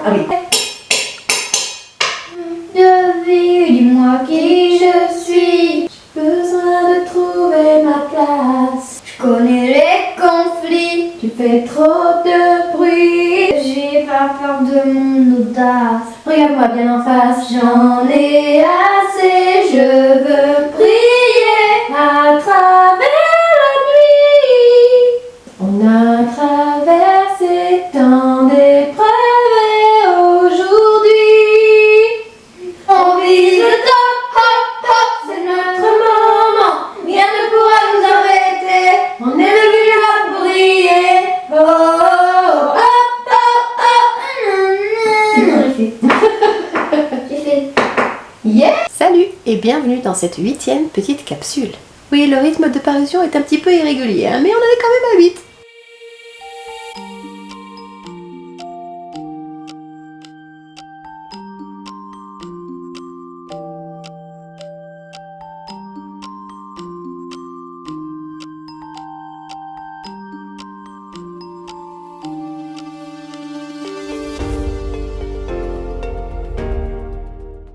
Ah oui. De vie, dis-moi qui je suis. J'ai besoin de trouver ma place. Je connais les conflits. Tu fais trop de bruit. J'ai pas peur de mon audace. Regarde-moi bien en face. J'en ai assez. Je veux briller à travers la nuit. On a traversé tant d'épreuves et aujourd'hui on vise le top, hop, hop, c'est notre moment. Rien ne pourra nous arrêter. On est venu là pour briller. Oh, oh, oh, oh, oh. C'est bon, j'ai fait. Yeah. Salut et bienvenue dans cette 8e petite capsule. Oui, le rythme de parution est un petit peu irrégulier, hein, mais on en est quand même à 8.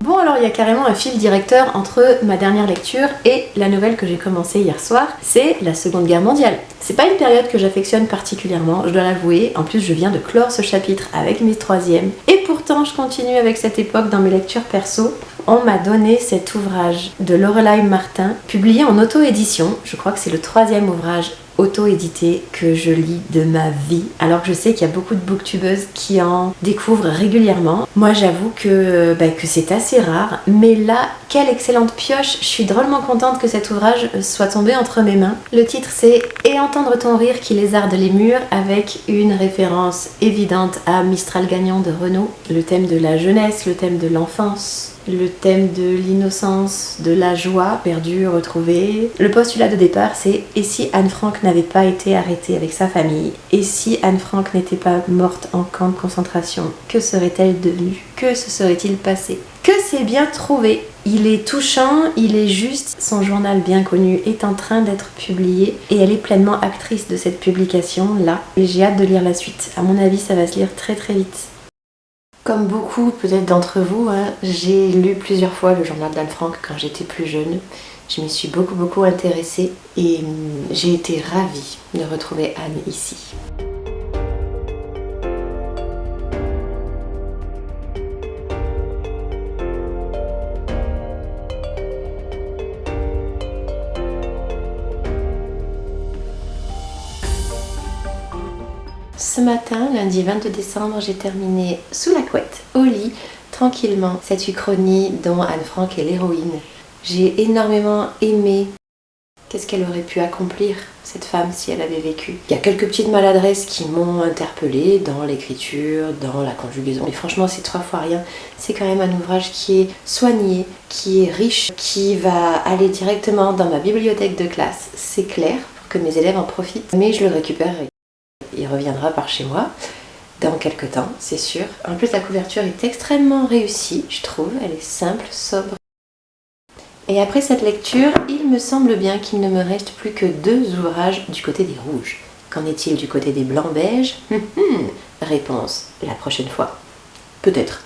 Bon, alors il y a carrément un fil directeur entre ma dernière lecture et la nouvelle que j'ai commencée hier soir, c'est la Seconde Guerre mondiale. C'est pas une période que j'affectionne particulièrement, je dois l'avouer, en plus je viens de clore ce chapitre avec mes 3e, et pourtant je continue avec cette époque dans mes lectures perso. On m'a donné cet ouvrage de Lorelai Martin, publié en auto-édition, je crois que c'est le 3e ouvrage auto-édité que je lis de ma vie, alors que je sais qu'il y a beaucoup de booktubeuses qui en découvrent régulièrement. Moi j'avoue que c'est assez rare, mais là, quelle excellente pioche. Je suis drôlement contente que cet ouvrage soit tombé entre mes mains. Le titre c'est « Et entendre ton rire qui lézarde les murs » avec une référence évidente à Mistral gagnant de Renaud, le thème de la jeunesse, le thème de l'enfance, le thème de l'innocence, de la joie perdue, retrouvée. Le postulat de départ c'est « Et si Anne Frank n'avait pas été arrêtée avec sa famille? Et si Anne Frank n'était pas morte en camp de concentration? Que serait-elle devenue? Que se serait-il passé ?» Que c'est bien trouvé. Il est touchant, il est juste. Son journal bien connu est en train d'être publié et elle est pleinement actrice de cette publication là. Et j'ai hâte de lire la suite. À mon avis, ça va se lire très très vite. Comme beaucoup peut-être d'entre vous, j'ai lu plusieurs fois le journal d'Anne Frank quand j'étais plus jeune. Je m'y suis beaucoup intéressée et j'ai été ravie de retrouver Anne ici. Ce matin, lundi 22 décembre, j'ai terminé sous la couette, au lit, tranquillement, cette uchronie dont Anne Frank est l'héroïne. J'ai énormément aimé qu'est-ce qu'elle aurait pu accomplir, cette femme, si elle avait vécu. Il y a quelques petites maladresses qui m'ont interpellée dans l'écriture, dans la conjugaison. Mais franchement, c'est 3 fois rien. C'est quand même un ouvrage qui est soigné, qui est riche, qui va aller directement dans ma bibliothèque de classe. C'est clair, pour que mes élèves en profitent. Mais je le récupère. Il reviendra par chez moi dans quelques temps, c'est sûr. En plus, la couverture est extrêmement réussie, je trouve. Elle est simple, sobre. Et après cette lecture, il me semble bien qu'il ne me reste plus que 2 ouvrages du côté des rouges. Qu'en est-il du côté des blancs-beiges? Réponse la prochaine fois. Peut-être.